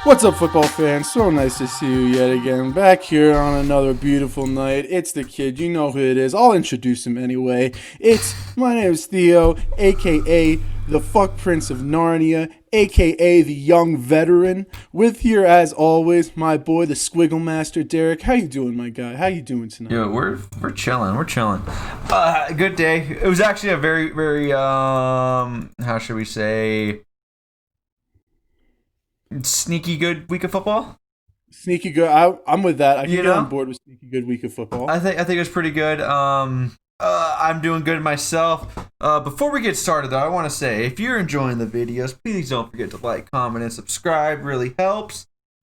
What's up, football fans? So nice to see you yet again. Back here on another beautiful night. It's the kid. You know who it is. I'll introduce him anyway. My name is Theo, aka the fuck Prince of Narnia, aka the young veteran. With here, as always, my boy, the Squiggle Master, Derek. How you doing, my guy? How you doing tonight? Yo, we're chilling. We're chilling. Good day. It was actually a very how should we say, sneaky good week of football. Sneaky good. I'm with that. I can get on board with sneaky good week of football. I think it was pretty good. I'm doing good myself. Before we get started, though, I want to say if you're enjoying the videos, please don't forget to like, comment, and subscribe. Really helps.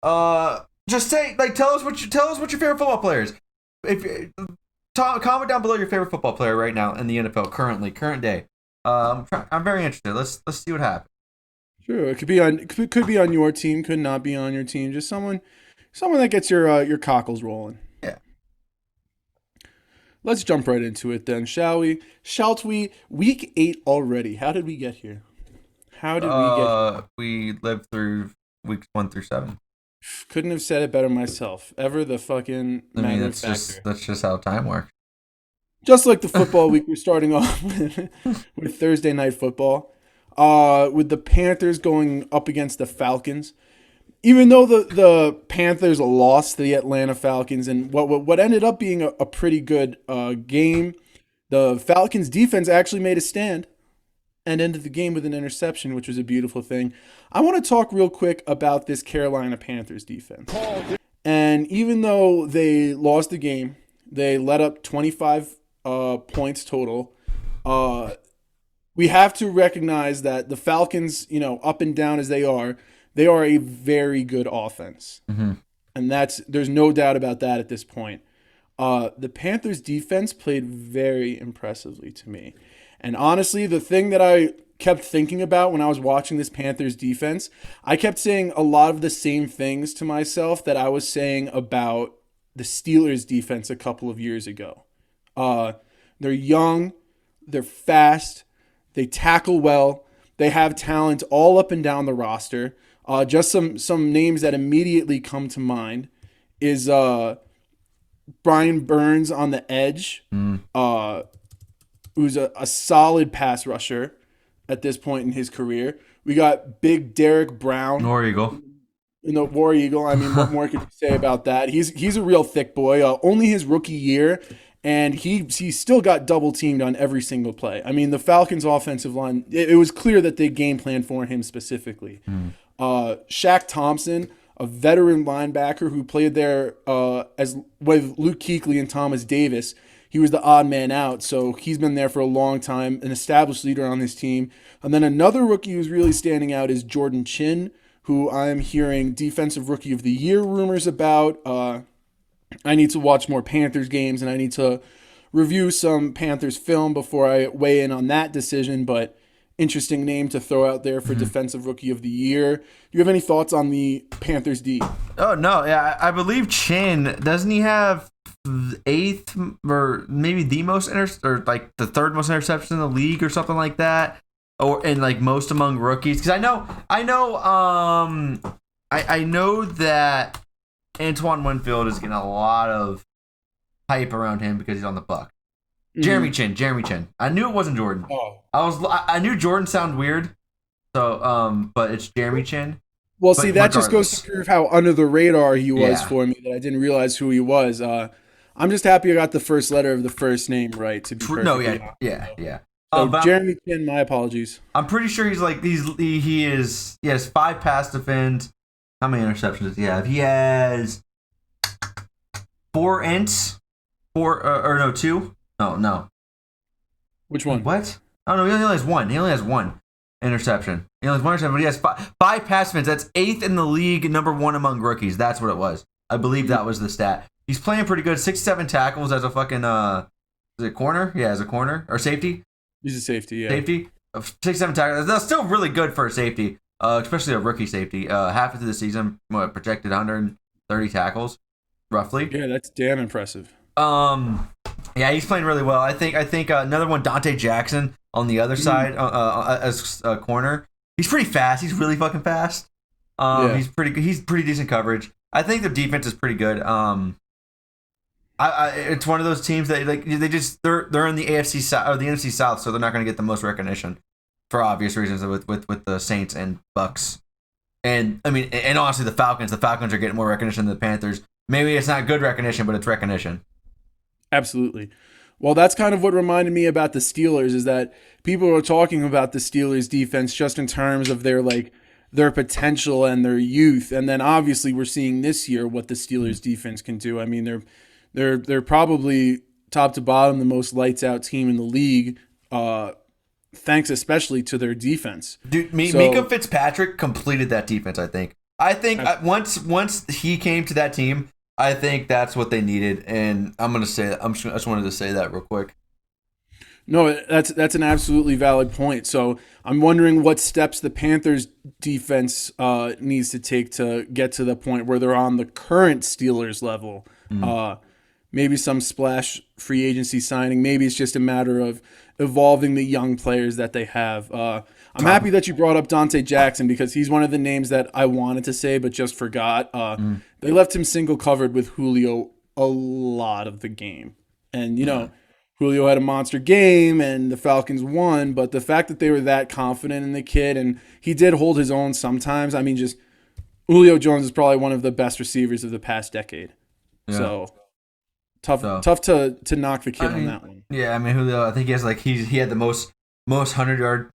Just say tell us what your favorite football player is. Comment down below your favorite football player right now in the NFL current day. I'm very interested. Let's see what happens. Sure, it could be on your team, could not be on your team. Just someone that gets your cockles rolling. Yeah. Let's jump right into it then, shall we? Week 8 already. How did we get here? We lived through weeks 1 through 7. Couldn't have said it better myself. Ever the fucking that's just how time works. Just like the football week, we're starting off with Thursday night football. With the Panthers going up against the Falcons. Even though the Panthers lost to the Atlanta Falcons and what ended up being a pretty good game, the Falcons defense actually made a stand and ended the game with an interception, which was a beautiful thing. I want to talk real quick about this Carolina Panthers defense. And even though they lost the game, they let up 25 points total. We have to recognize that the Falcons, up and down as they are a very good offense. Mm-hmm. And there's no doubt about that at this point. The Panthers defense played very impressively to me. And honestly, the thing that I kept thinking about when I was watching this Panthers defense, I kept saying a lot of the same things to myself that I was saying about the Steelers defense a couple of years ago. They're young, they're fast, they tackle well. They have talent all up and down the roster. Just some names that immediately come to mind is Brian Burns on the edge, who's a solid pass rusher at this point in his career. We got big Derek Brown. War Eagle. War Eagle. I mean, what more could you say about that? He's a real thick boy. Only his rookie year. And he still got double teamed on every single play. I mean, the Falcons' offensive line, it was clear that they game planned for him specifically. Shaq Thompson, a veteran linebacker who played there with Luke Kuechly and Thomas Davis. He was the odd man out, so he's been there for a long time, an established leader on this team. And then another rookie who's really standing out is Jordan Chin, who I'm hearing Defensive Rookie of the Year rumors about. I need to watch more Panthers games, and I need to review some Panthers film before I weigh in on that decision, but interesting name to throw out there for Defensive Rookie of the Year. Do you have any thoughts on the Panthers D? Oh, no. Yeah, I believe Chin, doesn't he have 8th or maybe the third most interceptions in the league or something like that? And most among rookies? Because I know that Antoine Winfield is getting a lot of hype around him because he's on the Buck. Jeremy Chin. I knew it wasn't Jordan. Oh. I knew Jordan sounded weird. So, but it's Jeremy Chin. Well, see, that just goes to prove how under the radar he was for me, that I didn't realize who he was. I'm just happy I got the first letter of the first name right. To be perfectly honest. Yeah. So Jeremy Chin, my apologies. I'm pretty sure he has 5 pass defend. How many interceptions does he have? He has 4 ints. 2. No. Which one? What? Oh no, he only has one. He only has 1 interception. He only has 1 interception, but he has 5 pass defense. That's 8th in the league, number 1 among rookies. That's what it was. I believe that was the stat. He's playing pretty good. 6-7 tackles as a fucking is it corner? Yeah, as a corner or safety. He's a safety. Yeah. Safety. 6-7 tackles. That's still really good for a safety. Especially a rookie safety. Half of the season, projected 130 tackles, roughly. Yeah, that's damn impressive. Yeah, he's playing really well. I think another one, Dante Jackson on the other side as a corner. He's pretty fast. He's really fucking fast. Yeah. He's pretty good. He's pretty decent coverage. I think their defense is pretty good. It's one of those teams that like they're in the AFC South or the NFC South, so they're not going to get the most recognition for obvious reasons with the Saints and Bucks. And I mean, and honestly, the Falcons. The Falcons are getting more recognition than the Panthers. Maybe it's not good recognition, but it's recognition. Absolutely. Well, that's kind of what reminded me about the Steelers is that people are talking about the Steelers defense just in terms of their potential and their youth. And then obviously we're seeing this year what the Steelers defense can do. I mean, they're probably top to bottom the most lights out team in the league, thanks especially to their defense. Dude, Mika Fitzpatrick completed that defense. I think once he came to that team, I think that's what they needed. And I just wanted to say that real quick. No, that's an absolutely valid point. So I'm wondering what steps the Panthers defense needs to take to get to the point where they're on the current Steelers level. Maybe some splash free agency signing. Maybe it's just a matter of evolving the young players that they have. I'm happy that you brought up Dante Jackson because he's one of the names that I wanted to say but just forgot. They left him single covered with Julio a lot of the game. And, Julio had a monster game and the Falcons won, but the fact that they were that confident in the kid and he did hold his own sometimes, I mean, just Julio Jones is probably one of the best receivers of the past decade. Yeah. So tough to knock the kid on that one. Yeah, I mean, Julio, I think he had the most 100-yard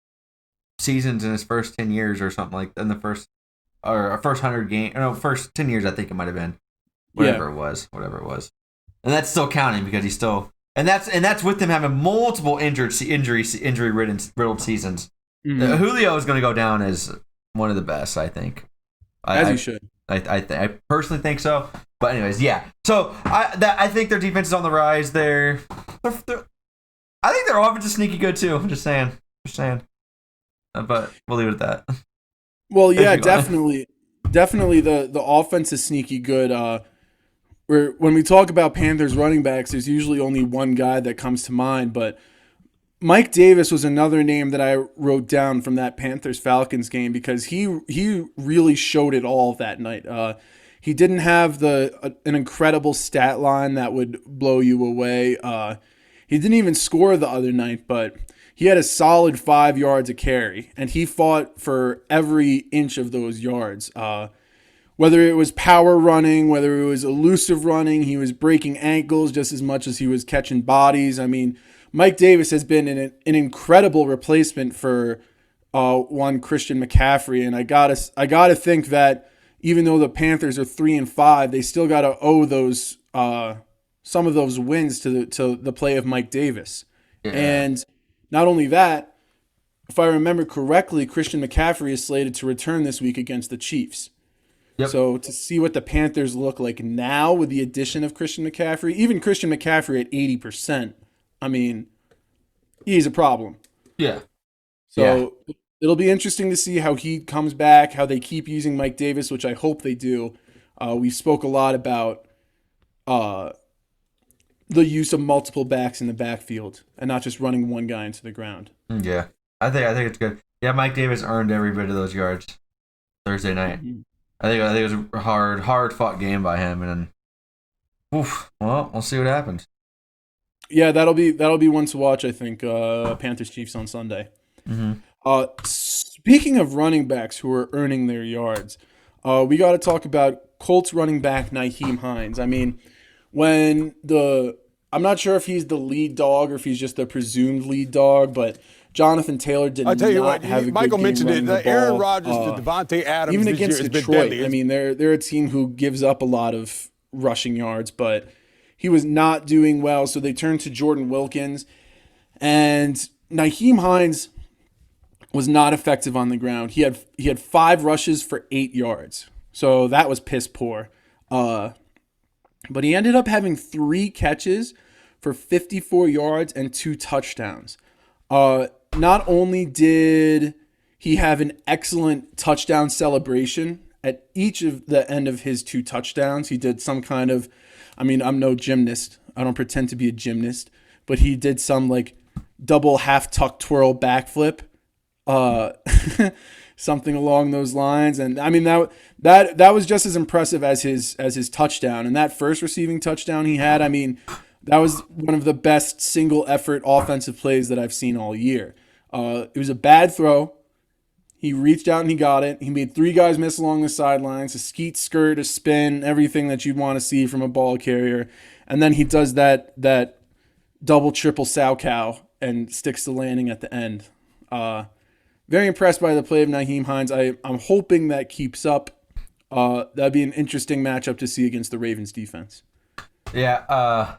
seasons in his first 10 years or something like that, in the first 100 game, first 10 years I think it might have been. Whatever it was. And that's still counting because he's still and that's with him having multiple injury riddled seasons. Mm-hmm. Julio is going to go down as one of the best, I think. As he should. I personally think so. But anyways, yeah. So I think their defense is on the rise. I think their offense is sneaky good too. I'm just saying. But we'll leave it at that. Well, yeah, definitely the offense is sneaky good. When we talk about Panthers running backs, there's usually only one guy that comes to mind, but Mike Davis was another name that I wrote down from that Panthers-Falcons game because he really showed it all that night. He didn't have an incredible stat line that would blow you away. He didn't even score the other night, but he had a solid 5 yards a carry, and he fought for every inch of those yards. Whether it was power running, whether it was elusive running, he was breaking ankles just as much as he was catching bodies. I mean, Mike Davis has been an incredible replacement for one Christian McCaffrey, and I gotta think that even though the Panthers are 3-5, they still gotta owe those some of those wins to the play of Mike Davis. Yeah. And not only that, if I remember correctly, Christian McCaffrey is slated to return this week against the Chiefs. Yep. So to see what the Panthers look like now with the addition of Christian McCaffrey, even Christian McCaffrey at 80%, I mean, he's a problem. Yeah. So it'll be interesting to see how he comes back, how they keep using Mike Davis, which I hope they do. We spoke a lot about the use of multiple backs in the backfield and not just running one guy into the ground. Yeah. I think it's good. Yeah, Mike Davis earned every bit of those yards Thursday night. Mm-hmm. I think it was a hard fought game by him, and then, well, we'll see what happens. Yeah, that'll be one to watch. I think Panthers Chiefs on Sunday. Mm-hmm. Speaking of running backs who are earning their yards, we got to talk about Colts running back Nyheim Hines. I mean, I'm not sure if he's the lead dog or if he's just the presumed lead dog, but Jonathan Taylor did not have a good Michael game mentioned it. The Aaron Rodgers to Devontae Adams even this against year Detroit. has been deadly. I mean, they're a team who gives up a lot of rushing yards, but he was not doing well, so they turned to Jordan Wilkins. And Nyheim Hines was not effective on the ground. He had 5 rushes for 8 yards, so that was piss poor. But he ended up having 3 catches for 54 yards and 2 touchdowns. Not only did he have an excellent touchdown celebration at each of the end of his 2 touchdowns, he did some kind of, I mean, I'm no gymnast. I don't pretend to be a gymnast, but he did some like double half tuck twirl backflip. something along those lines. And I mean that was just as impressive as his touchdown. And that first receiving touchdown he had, I mean, that was one of the best single effort offensive plays that I've seen all year. It was a bad throw. He reached out and he got it. He made 3 guys miss along the sidelines, a skeet, skirt, a spin, everything that you'd want to see from a ball carrier. And then he does that double, triple sow cow and sticks the landing at the end. Very impressed by the play of Nyheim Hines. I'm hoping that keeps up. That'd be an interesting matchup to see against the Ravens defense. Yeah.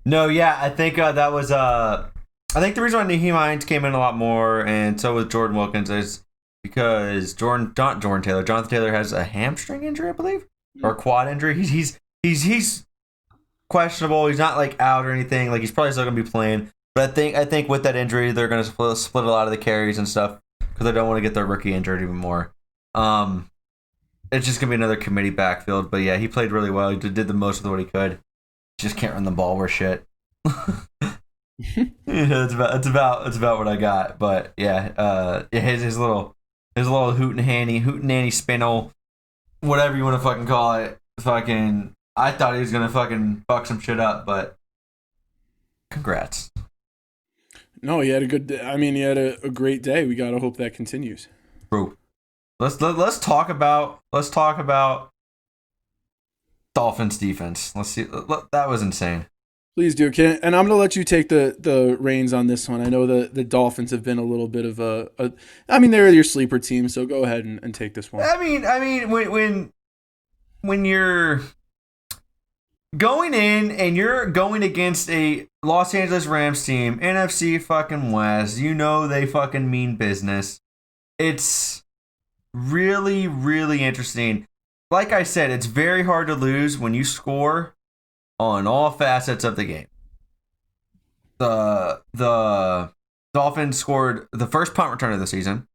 No, yeah, I think that was I think the reason why Nyheim Hines came in a lot more, and so was Jordan Wilkins, is because Jonathan Taylor has a hamstring injury, I believe, or a quad injury. He's questionable. He's not like out or anything. Like, he's probably still gonna be playing. But I think with that injury, they're gonna split a lot of the carries and stuff because they don't want to get their rookie injured even more. It's just gonna be another committee backfield. But yeah, he played really well. He did the most of what he could. Just can't run the ball worth shit. It's about what I got. But yeah, his little hootenanny spinel, whatever you want to fucking call it. Fucking, I thought he was gonna fucking fuck some shit up, but congrats. No, he had a good day. I mean, he had a great day. We gotta hope that continues. Bro, let's talk about Dolphins defense. Let's see. That was insane. Please do. And I'm going to let you take the reins on this one. I know the Dolphins have been a little bit of I mean, they're your sleeper team, so go ahead and take this one. I mean, when you're going in and you're going against a Los Angeles Rams team, NFC fucking West, you know they fucking mean business. It's really, really interesting. Like I said, it's very hard to lose when you score on all facets of the game. The Dolphins scored the first punt return of the season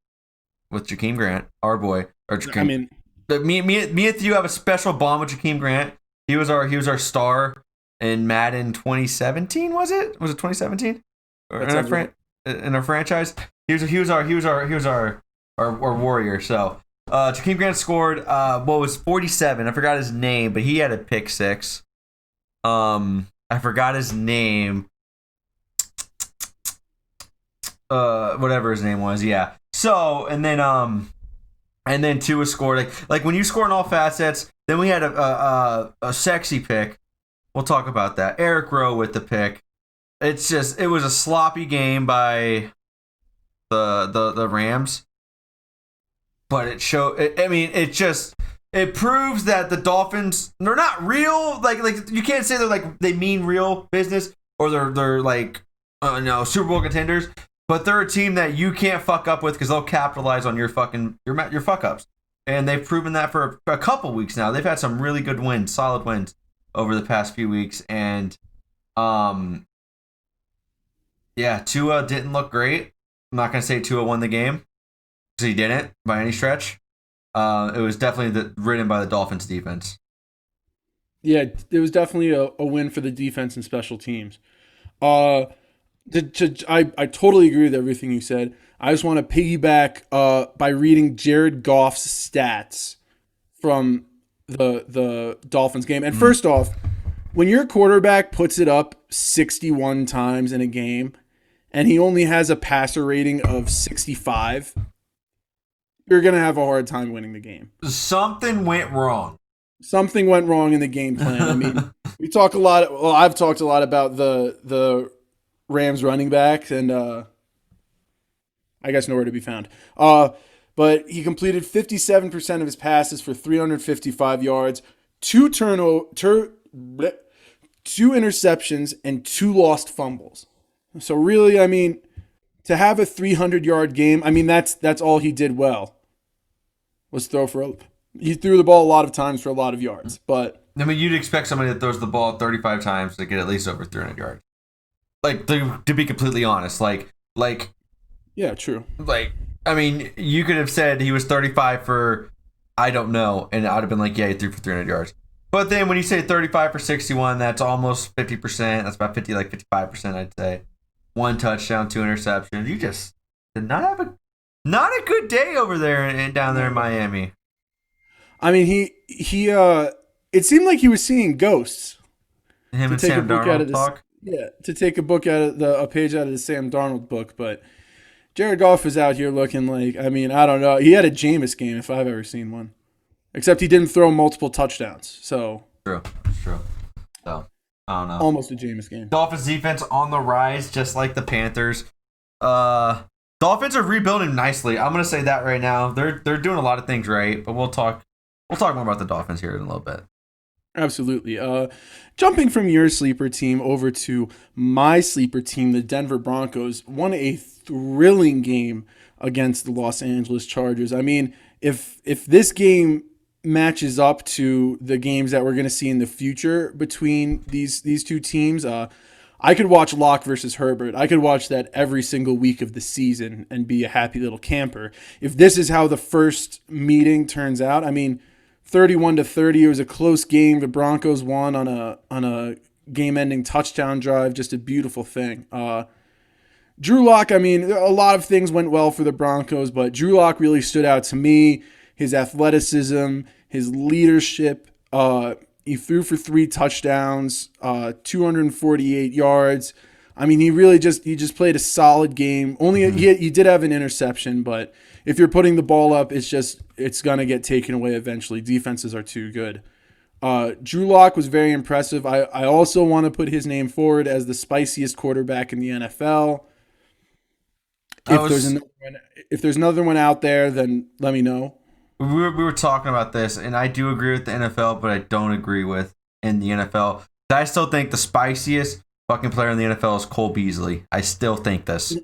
with Jakeem Grant, our boy. Or Jakeem. I mean, me and you have a special bond with Jakeem Grant. He was our star in Madden 2017. Was it 2017? In our franchise, he was our warrior. So Jakeem Grant scored what was 47. I forgot his name, but he had a pick six. I forgot his name. Whatever his name was, yeah. So and then Tua scored like when you score in all facets. Then we had a sexy pick. We'll talk about that. Eric Rowe with the pick. It was a sloppy game by the Rams, but it showed. It proves that the Dolphins, they're not real. Like you can't say they're like they mean real business or they're like Super Bowl contenders, but they're a team that you can't fuck up with because they'll capitalize on your fuck ups, and they've proven that for a couple weeks now. They've had some really good wins, solid wins over the past few weeks, and yeah, Tua didn't look great. I'm not gonna say Tua won the game because he didn't by any stretch. It was definitely ridden by the Dolphins defense. Yeah, it was definitely a win for the defense and special teams. I totally agree with everything you said. I just want to piggyback by reading Jared Goff's stats from the Dolphins game. And first off, when your quarterback puts it up 61 times in a game and he only has a passer rating of 65, you're going to have a hard time winning the game. Something went wrong. Something went wrong in the game plan. I mean, I've talked a lot about the Rams running backs, and I guess nowhere to be found. But he completed 57% of his passes for 355 yards, two interceptions, and 2 lost fumbles. So really, I mean, to have a 300-yard game, I mean, that's all he did well. Was he threw the ball a lot of times for a lot of yards, but I mean, you'd expect somebody that throws the ball 35 times to get at least over 300 yards. Like, to be completely honest, like yeah, true. Like, I mean, you could have said he was 35 for I don't know, and I'd have been like, yeah, he threw for 300 yards. But then when you say 35 for 61, that's almost 50%. That's about 55%, I'd say. 1 touchdown, 2 interceptions. You just did not have Not a good day over there and down there in Miami. I mean, he it seemed like he was seeing ghosts. Him To and take a Sam book out Darnold of this, talk. yeah, to take a page out of the Sam Darnold book, but Jared Goff was out here looking like, I mean, I don't know. He had a Jameis game if I've ever seen one. Except he didn't throw multiple touchdowns. So True. So, I don't know. almost a Jameis game. Dolphins defense on the rise, just like the Panthers. Dolphins are rebuilding nicely. I'm gonna say that right now. They're doing a lot of things right, but we'll talk more about the Dolphins here in a little bit. Absolutely. Jumping from your sleeper team over to my sleeper team, the Denver Broncos won a thrilling game against the Los Angeles Chargers. I mean, if this game matches up to the games that we're going to see in the future between these two teams, I could watch Locke versus Herbert. I could watch that every single week of the season and be a happy little camper. If this is how the first meeting turns out, I mean, 31-30, it was a close game. The Broncos won on a game-ending touchdown drive. Just a beautiful thing. Drew Lock, I mean, a lot of things went well for the Broncos, but Drew Lock really stood out to me. His athleticism, his leadership. He threw for 3 touchdowns, 248 yards. I mean, he just played a solid game. Only he did have an interception, but if you're putting the ball up, it's gonna get taken away eventually. Defenses are too good. Drew Lock was very impressive. I also want to put his name forward as the spiciest quarterback in the NFL. If there's another one out there, then let me know. We were talking about this, and I do agree with the NFL, but I don't agree with in the NFL. I still think the spiciest fucking player in the NFL is Cole Beasley. I still think this.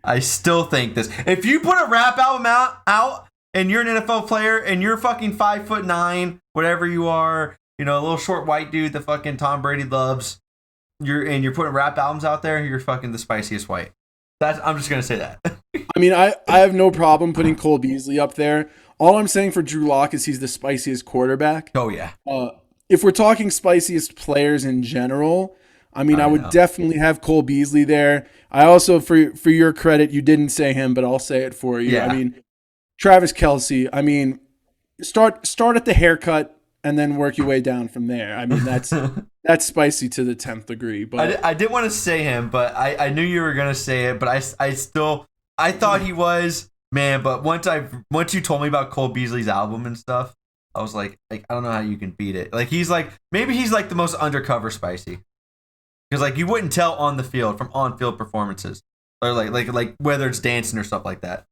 If you put a rap album out and you're an NFL player and you're fucking 5'9", whatever you are, a little short white dude that fucking Tom Brady loves, you're putting rap albums out there, you're fucking the spiciest white. I'm just gonna say that. I mean, I have no problem putting Cole Beasley up there. All I'm saying for Drew Lock is he's the spiciest quarterback. Oh yeah. If we're talking spiciest players in general, I mean, I would definitely have Cole Beasley there. I also, for your credit, you didn't say him, but I'll say it for you. Yeah. I mean, Travis Kelce. I mean, start at the haircut and then work your way down from there. I mean, that's spicy to the 10th degree. But I didn't want to say him, but I knew you were gonna say it. But I thought he was, man. But once you told me about Cole Beasley's album and stuff, I was like I don't know how you can beat it. Like maybe he's like the most undercover spicy. Because like you wouldn't tell on the field from on-field performances, or like whether it's dancing or stuff like that.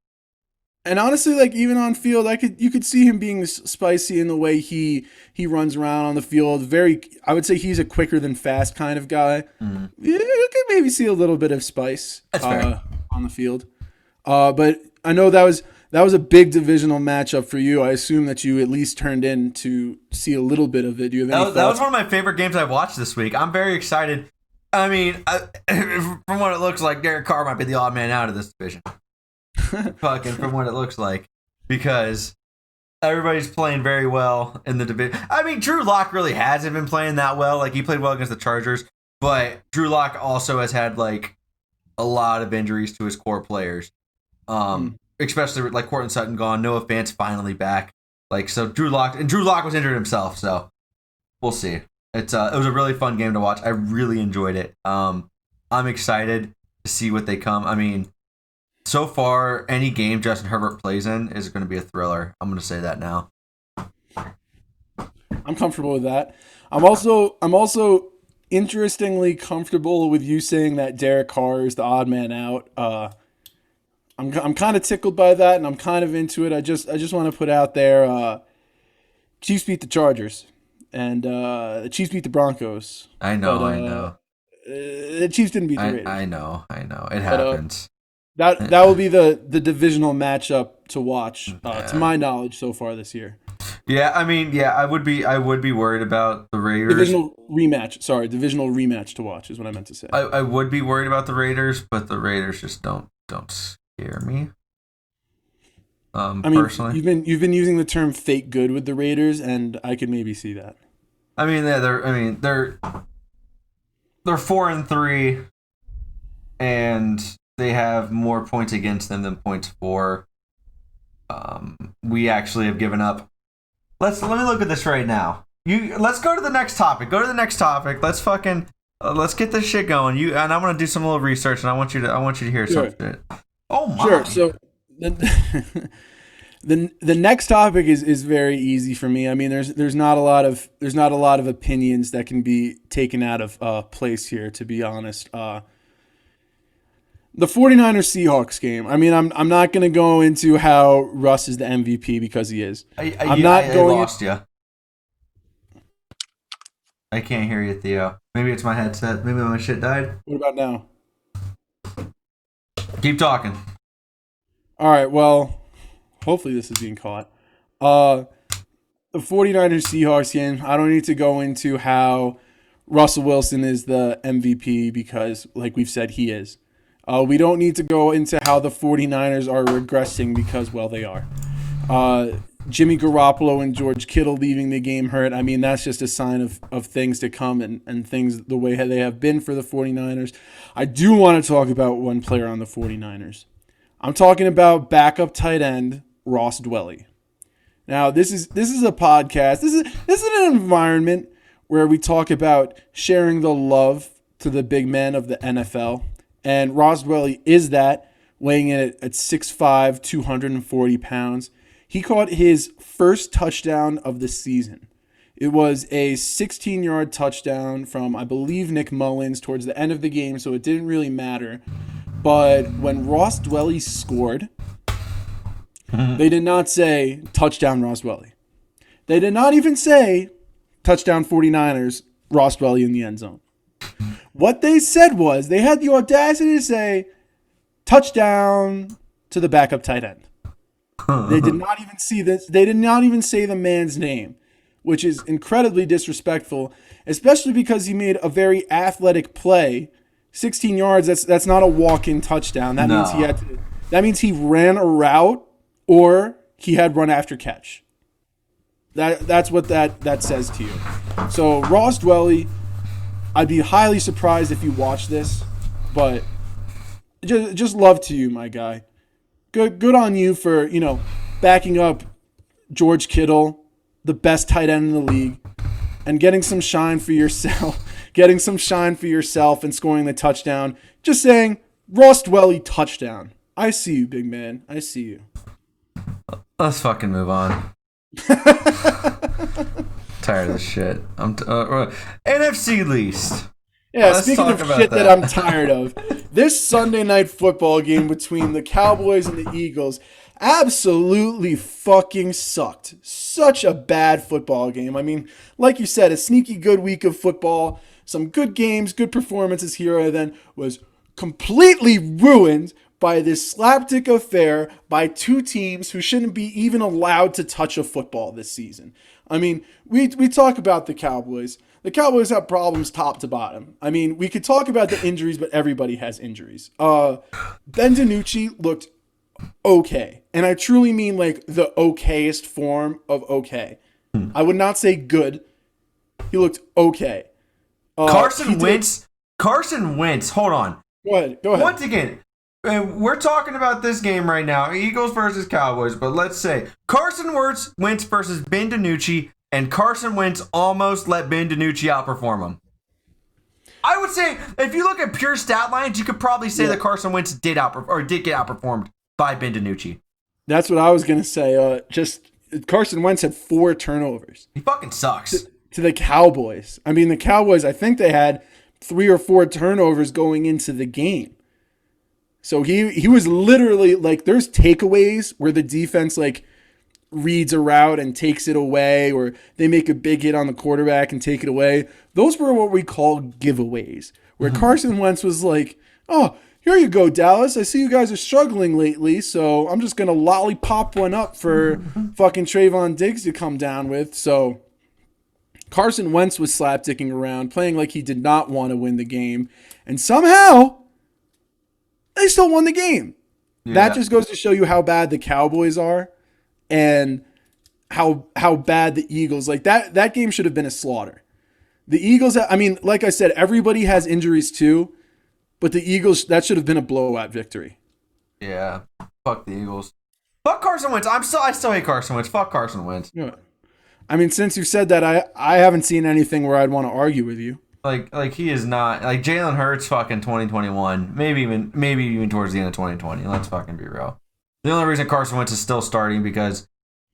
And honestly, like even on field, you could see him being spicy in the way he runs around on the field. I would say he's a quicker than fast kind of guy. Mm-hmm. Yeah, you could maybe see a little bit of spice on the field. But I know that was a big divisional matchup for you. I assume that you at least turned in to see a little bit of it. Do you have any thoughts? That was one of my favorite games I've watched this week. I'm very excited. I mean, from what it looks like, Derek Carr might be the odd man out of this division. Fucking from what it looks like, because everybody's playing very well in the division. I mean, Drew Lock really hasn't been playing that well. Like he played well against the Chargers, but Drew Lock also has had like a lot of injuries to his core players. Especially like Courtland Sutton gone, Noah Fant's finally back. Like so, Drew Lock was injured himself. So we'll see. It was a really fun game to watch. I really enjoyed it. I'm excited to see what they come. I mean, so far, any game Justin Herbert plays in is going to be a thriller. I'm going to say that now. I'm comfortable with that. I'm also interestingly comfortable with you saying that Derek Carr is the odd man out. I'm kind of tickled by that, and I'm kind of into it. I just want to put out there, Chiefs beat the Chargers. And the Chiefs beat the Broncos. I know. The Chiefs didn't beat the Raiders. I know. It happens. That will be the divisional matchup to watch, to my knowledge, so far this year. Yeah, I mean, I would be worried about the Raiders. Divisional rematch to watch is what I meant to say. I would be worried about the Raiders, but the Raiders just don't scare me. I mean, personally, you've been using the term "fake good" with the Raiders, and I could maybe see that. I mean, they're 4-3, and they have more points against them than points for. We actually have given up. Let me look at this right now. Let's go to the next topic. Go to the next topic. Let's fucking let's get this shit going. And I'm gonna do some little research, and I want you to hear some shit. Oh my. Sure. So the next topic is very easy for me. I mean, there's not a lot of opinions that can be taken out of place here, to be honest. The 49ers Seahawks game. I mean, I'm not going to go into how Russ is the MVP because he is. I lost you. I can't hear you, Theo. Maybe it's my headset. Maybe my shit died. What about now? Keep talking. All right, well, hopefully this is being caught. The 49ers Seahawks game, I don't need to go into how Russell Wilson is the MVP because, like we've said, he is. We don't need to go into how the 49ers are regressing because, well, they are. Jimmy Garoppolo and George Kittle leaving the game hurt. I mean, that's just a sign of things to come and things the way they have been for the 49ers. I do want to talk about one player on the 49ers. I'm talking about backup tight end Ross Dwelly. Now, this is a podcast. This is an environment where we talk about sharing the love to the big men of the NFL. And Ross Dwelly is that, weighing in at 6'5", 240 pounds. He caught his first touchdown of the season. It was a 16-yard touchdown from, I believe, Nick Mullins towards the end of the game, so it didn't really matter. But when Ross Dwelly scored, they did not say, touchdown Ross Dwelly. They did not even say, touchdown 49ers, Ross Dwelly in the end zone. What they said was, they had the audacity to say, touchdown to the backup tight end. They did not even see this. They did not even say the man's name, which is incredibly disrespectful, especially because he made a very athletic play. 16 yards, that's not a walk-in touchdown. That means he ran a route or he had run after catch. That's what that says to you. So Ross Dwelly, I'd be highly surprised if you watch this, but just love to you, my guy. Good on you for, backing up George Kittle, the best tight end in the league, and getting some shine for yourself, and scoring the touchdown. Just saying, Ross Dwelly touchdown. I see you, big man. I see you. Let's fucking move on. Tired of this shit. I'm NFC least. Yeah, speaking of shit that I'm tired of, this Sunday night football game between the Cowboys and the Eagles absolutely fucking sucked. Such a bad football game. I mean, like you said, a sneaky good week of football, some good games, good performances here, and then was completely ruined by this slapdick affair by two teams who shouldn't be even allowed to touch a football this season. I mean, we talk about the Cowboys. The Cowboys have problems top to bottom. I mean, we could talk about the injuries, but everybody has injuries. Ben DiNucci looked okay. And I truly mean like the okayest form of okay. I would not say good. He looked okay. Carson Wentz, hold on. Go ahead. Once again, we're talking about this game right now, Eagles versus Cowboys, but let's say Carson Wentz versus Ben DiNucci, and Carson Wentz almost let Ben DiNucci outperform him. I would say, if you look at pure stat lines, you could probably say that Carson Wentz did get outperformed by Ben DiNucci. That's what I was going to say. Carson Wentz had 4 turnovers. He fucking sucks. To the Cowboys. I mean, the Cowboys, I think they had 3 or 4 turnovers going into the game. So he was literally like, there's takeaways where the defense like reads a route and takes it away, or they make a big hit on the quarterback and take it away. Those were what we call giveaways, where Carson Wentz was like, oh, here you go, Dallas. I see you guys are struggling lately, so I'm just going to lollipop one up for fucking Trayvon Diggs to come down with. So Carson Wentz was slapdicking around, playing like he did not want to win the game. And somehow they still won the game. Yeah. That just goes to show you how bad the Cowboys are and how bad the Eagles. Like that game should have been a slaughter. The Eagles, I mean, like I said, everybody has injuries too, but the Eagles, that should have been a blowout victory. Yeah. Fuck the Eagles. Fuck Carson Wentz. I still hate Carson Wentz. Fuck Carson Wentz. Yeah. I mean, since you've said that, I haven't seen anything where I'd want to argue with you. Like he is not like Jalen Hurts fucking 2021, maybe even towards the end of 2020. Let's fucking be real. The only reason Carson Wentz is still starting because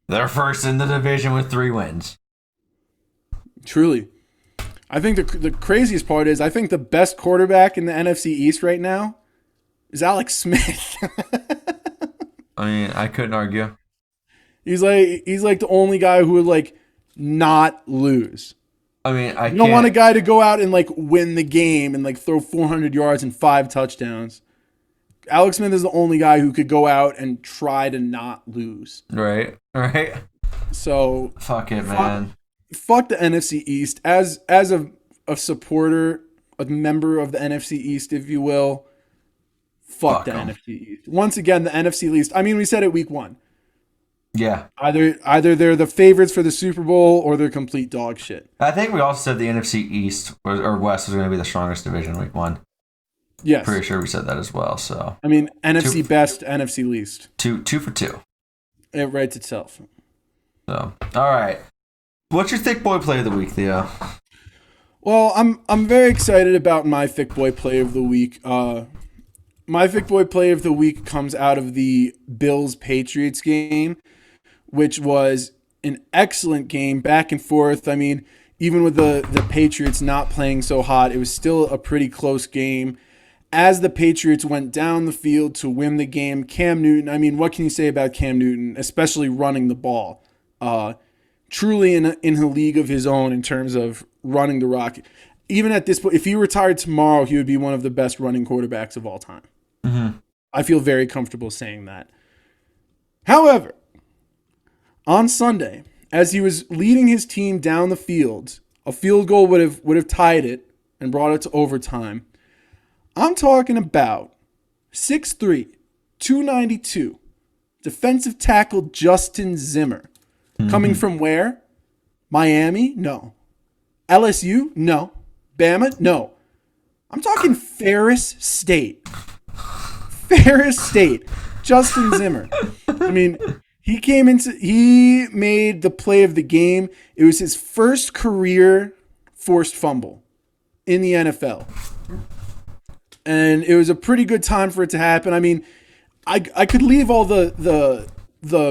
they're first in the division with 3 wins. Truly. I think the craziest part is I think the best quarterback in the NFC East right now is Alex Smith. I mean, I couldn't argue. He's like the only guy who would like not lose. I mean, you don't want a guy to go out and like win the game and like throw 400 yards and 5 touchdowns. Alex Smith is the only guy who could go out and try to not lose. Right. So fuck it, man. Fuck the NFC East. As a supporter, a member of the NFC East, if you will. Fuck the NFC East. Once again, the NFC East. I mean, we said it week 1. Yeah. Either they're the favorites for the Super Bowl or they're complete dog shit. I think we also said the NFC East or West was going to be the strongest division week 1. Yes. Pretty sure we said that as well. So I mean, NFC best, NFC least. 2 for 2. It writes itself. So, all right. What's your thick boy play of the week, Theo? Well, I'm very excited about my thick boy play of the week. My thick boy play of the week comes out of the Bills-Patriots game, which was an excellent game, back and forth. I mean, even with the Patriots not playing so hot, it was still a pretty close game. As the Patriots went down the field to win the game, Cam Newton, I mean, what can you say about Cam Newton, especially running the ball? Truly in a league of his own in terms of running the rock. Even at this point, if he retired tomorrow, he would be one of the best running quarterbacks of all time. Mm-hmm. I feel very comfortable saying that. However, on Sunday, as he was leading his team down the field, a field goal would have tied it and brought it to overtime. I'm talking about 6'3", 292, defensive tackle Justin Zimmer. Mm-hmm. Coming from where? Miami? No. LSU? No. Bama? No. I'm talking Ferris State. Ferris State. Justin Zimmer. I mean, he made the play of the game. It was his first career forced fumble in the NFL. And it was a pretty good time for it to happen. I mean, I could leave all the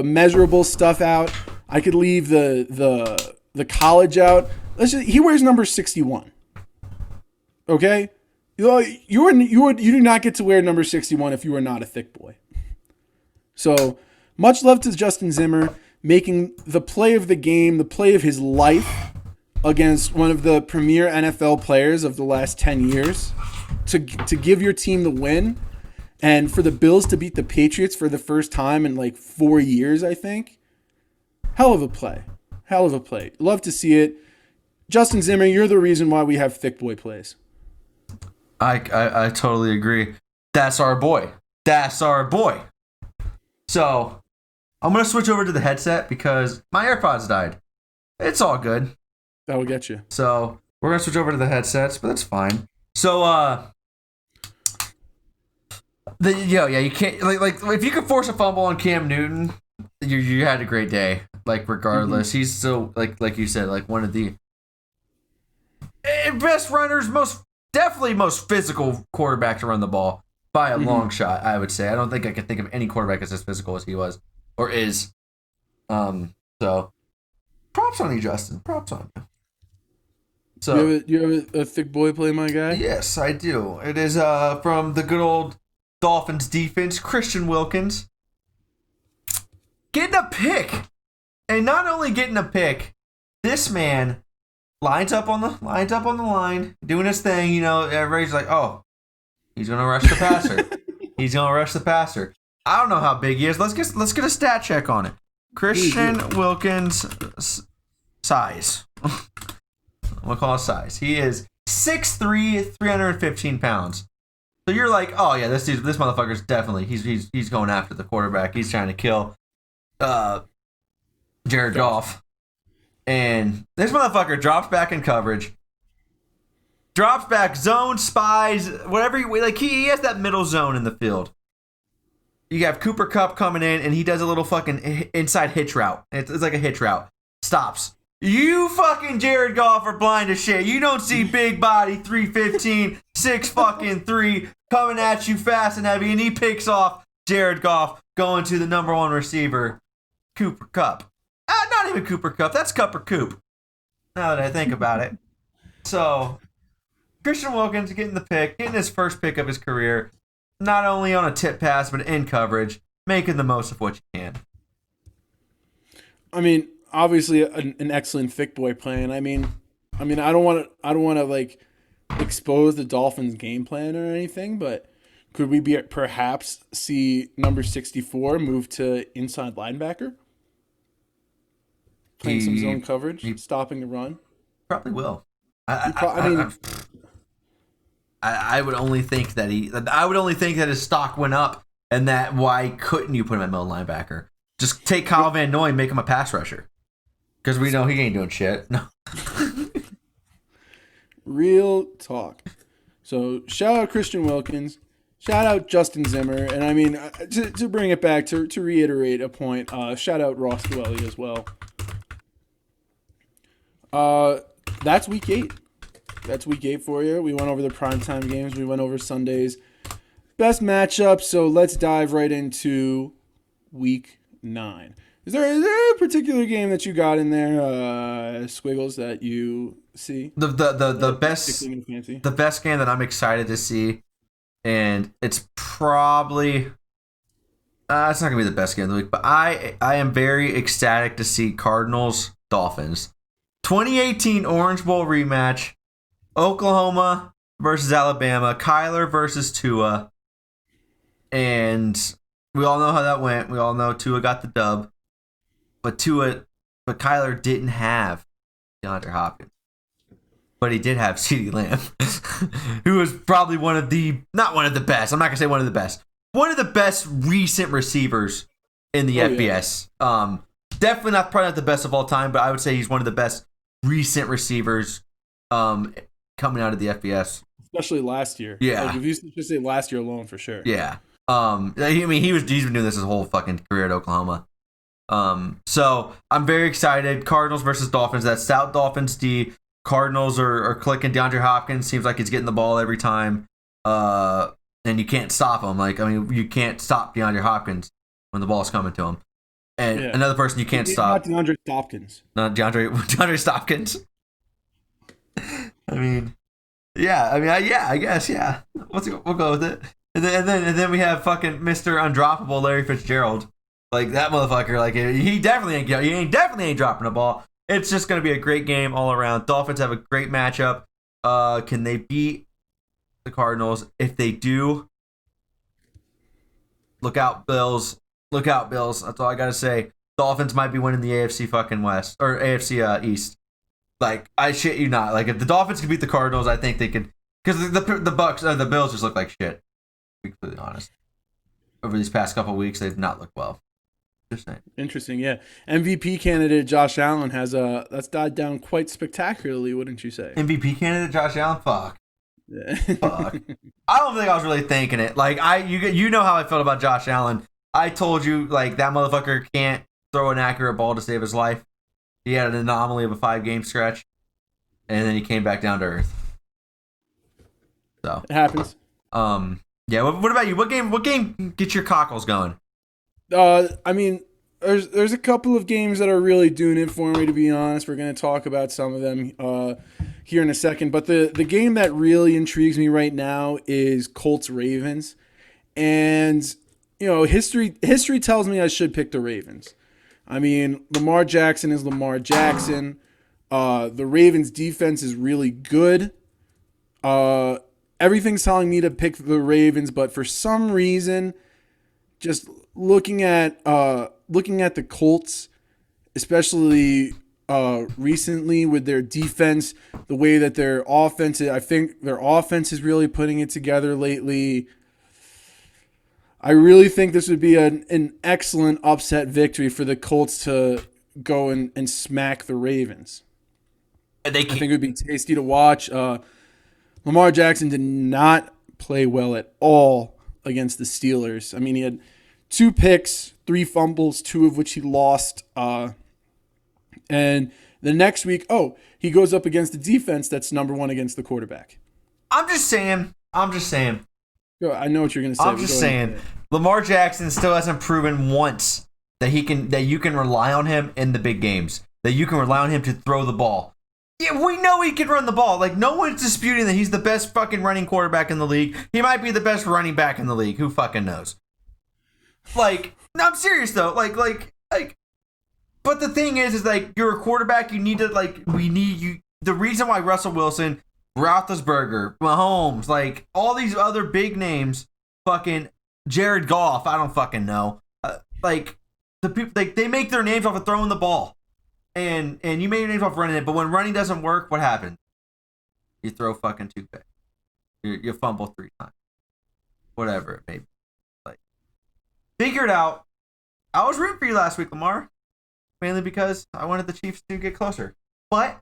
measurable stuff out. I could leave the college out. He wears number 61. Okay? You do not get to wear number 61 if you are not a thick boy. So, much love to Justin Zimmer making the play of the game, the play of his life against one of the premier NFL players of the last 10 years to give your team the win and for the Bills to beat the Patriots for the first time in like 4 years, I think. Hell of a play. Hell of a play. Love to see it. Justin Zimmer, you're the reason why we have thick boy plays. I totally agree. That's our boy. That's our boy. So, I'm going to switch over to the headset because my AirPods died. It's all good. That'll get you. So, we're going to switch over to the headsets, but that's fine. So, you can't, like if you could force a fumble on Cam Newton, you had a great day. Like, regardless, he's still, like you said, like one of the best runners, definitely most physical quarterback to run the ball by a long shot, I would say. I don't think I could think of any quarterback as physical as he was or is. So props on you, Justin. Props on you. So you have a thick boy play, my guy? Yes, I do. It is from the good old Dolphins defense, Christian Wilkins. Getting a pick. And not only getting a pick, this man lines up on the line, doing his thing, everybody's like, oh, he's gonna rush the passer. He's gonna rush the passer. I don't know how big he is. Let's get a stat check on it. Christian Wilkins size. We'll call it size. He is 6'3", 315 pounds. So you're like, oh yeah, this motherfucker's definitely he's going after the quarterback. He's trying to kill Jared Goff. And this motherfucker drops back in coverage. Drops back, zone, spies, whatever. He has that middle zone in the field. you have Cooper Kupp coming in, and he does a little fucking inside hitch route. It's like a hitch route. Stops. You fucking Jared Goff are blind as shit. You don't see big body 315, 6 coming at you fast and heavy, and he picks off Jared Goff going to the number one receiver, Cooper Kupp. Not even Cooper Kupp. That's Cup or Coop. Now that I think about it. So, Christian Wilkins getting the pick, getting his first pick of his career, not only on a tip pass, but in coverage, making the most of what you can. I mean, obviously an excellent thick boy plan. I mean, I don't want to like expose the Dolphins' game plan or anything, but could we perhaps see number 64 move to inside linebacker, playing some zone coverage, stopping the run? Probably will. I would only think that I would only think that his stock went up, and that why couldn't you put him at middle linebacker? Just take Kyle Van Noy and make him a pass rusher. Because we know he ain't doing shit. No. Real talk. So shout out Christian Wilkins. Shout out Justin Zimmer. And I mean, to bring it back, to reiterate a point, shout out Ross Dwelly as well. That's week 8. That's week 8 for you. We went over the primetime games. We went over Sunday's best matchups. So let's dive right into week 9. Is there a particular game that you got in there, Squiggles, that you see? The best game that I'm excited to see, and it's probably it's not gonna be the best game of the week, but I am very ecstatic to see Cardinals Dolphins 2018 Orange Bowl rematch, Oklahoma versus Alabama, Kyler versus Tua, and we all know how that went. We all know Tua got the dub. But Kyler didn't have DeAndre Hopkins. But he did have CeeDee Lamb, who was probably not one of the best. I'm not going to say one of the best. One of the best recent receivers in the FBS. Yeah. Probably not the best of all time, but I would say he's one of the best recent receivers coming out of the FBS. Especially last year. Yeah. Like if you just say last year alone, for sure. Yeah. He's been doing this his whole fucking career at Oklahoma. So I'm very excited. Cardinals versus Dolphins. That stout Dolphins D. Cardinals are clicking. DeAndre Hopkins seems like he's getting the ball every time. And you can't stop him. You can't stop DeAndre Hopkins when the ball's coming to him. And another person you can't stop. Not DeAndre Hopkins. Not DeAndre Hopkins. I guess, yeah. We'll go with it. And then we have fucking Mr. Undroppable Larry Fitzgerald. Like that motherfucker, like he definitely ain't dropping the ball. It's just gonna be a great game all around. Dolphins have a great matchup. Can they beat the Cardinals? If they do, look out, Bills. Look out, Bills. That's all I gotta say. Dolphins might be winning the AFC fucking West or AFC East. Like I shit you not. Like if the Dolphins can beat the Cardinals, I think they could. Because the Bucks the Bills just look like shit. To be completely honest, over these past couple of weeks, they've not looked well. Interesting, yeah. MVP candidate Josh Allen that's died down quite spectacularly, wouldn't you say? MVP candidate Josh Allen, fuck. Yeah. Fuck. I don't think I was really thinking it. Like you know how I felt about Josh Allen. I told you like that motherfucker can't throw an accurate ball to save his life. He had an anomaly of a 5-game stretch, and then he came back down to earth. So it happens. Yeah. What about you? What game gets your cockles going? I mean, there's a couple of games that are really doing it for me, to be honest. We're going to talk about some of them here in a second. But the game that really intrigues me right now is Colts-Ravens. And, you know, history tells me I should pick the Ravens. I mean, Lamar Jackson is Lamar Jackson. The Ravens' defense is really good. Everything's telling me to pick the Ravens, but for some reason, just looking at the Colts, especially recently with their defense, the way that their offense, I think their offense is really putting it together lately. I really think this would be an excellent upset victory for the Colts to go and smack the Ravens. I think it would be tasty to watch. Lamar Jackson did not play well at all against the Steelers. I mean, he had 2 picks, 3 fumbles, 2 of which he lost. And the next week, he goes up against the defense that's number 1 against the quarterback. I'm just saying. I know what you're going to say. I'm just saying. Lamar Jackson still hasn't proven once that you can rely on him in the big games. That you can rely on him to throw the ball. Yeah, we know he can run the ball. Like, no one's disputing that he's the best fucking running quarterback in the league. He might be the best running back in the league. Who fucking knows? Like, no, I'm serious though. Like. But the thing is like, you're a quarterback. You need to we need you. The reason why Russell Wilson, Roethlisberger, Mahomes, like all these other big names, fucking Jared Goff, I don't fucking know. Like the people, like they make their names off of throwing the ball, and you make your names off running it. But when running doesn't work, what happens? You throw fucking 2 picks. You fumble 3 times. Whatever it may be. Like, figure it out. I was rooting for you last week, Lamar. Mainly because I wanted the Chiefs to get closer. But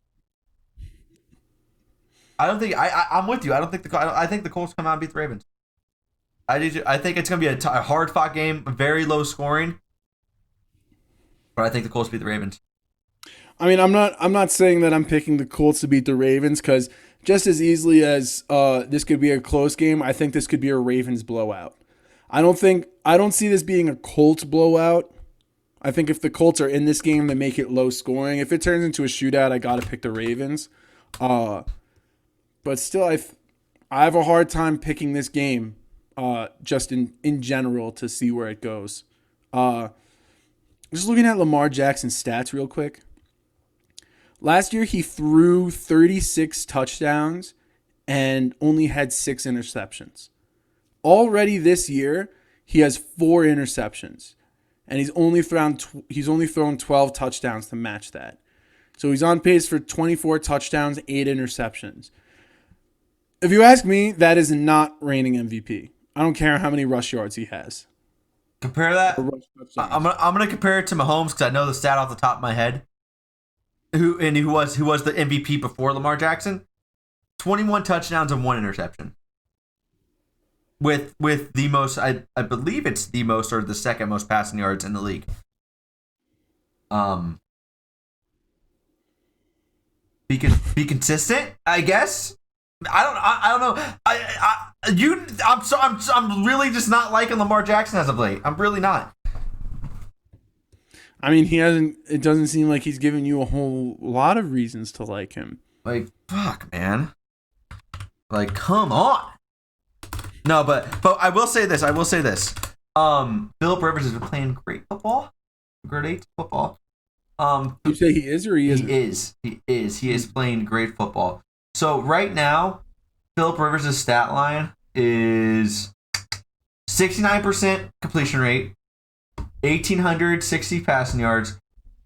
I don't think I'm with you. I think the Colts come out and beat the Ravens. I think it's going to be a hard-fought game, very low scoring. But I think the Colts beat the Ravens. I mean, I'm not saying that I'm picking the Colts to beat the Ravens, because just as easily as this could be a close game, I think this could be a Ravens blowout. I don't see this being a Colts blowout. I think if the Colts are in this game, they make it low scoring. If it turns into a shootout, I got to pick the Ravens. But still, I have a hard time picking this game just in general to see where it goes. Just looking at Lamar Jackson's stats real quick. Last year, he threw 36 touchdowns and only had 6 interceptions. Already this year, he has 4 interceptions. And he's only thrown 12 touchdowns to match that. So he's on pace for 24 touchdowns, 8 interceptions. If you ask me, that is not reigning MVP. I don't care how many rush yards he has. Compare that. I'm gonna compare it to Mahomes because I know the stat off the top of my head. Who was the MVP before Lamar Jackson? 21 touchdowns and 1 interception. With the most, I believe it's the most or the second most passing yards in the league. Be consistent, I guess. I don't know. I'm really just not liking Lamar Jackson as of late. I'm really not. I mean, it doesn't seem like he's giving you a whole lot of reasons to like him. Like, fuck, man. Like, come on. No, but I will say this. Philip Rivers has been playing great football. Great football. You say he is or he isn't? He is. He is playing great football. So right now, Philip Rivers' stat line is 69% completion rate, 1,860 passing yards,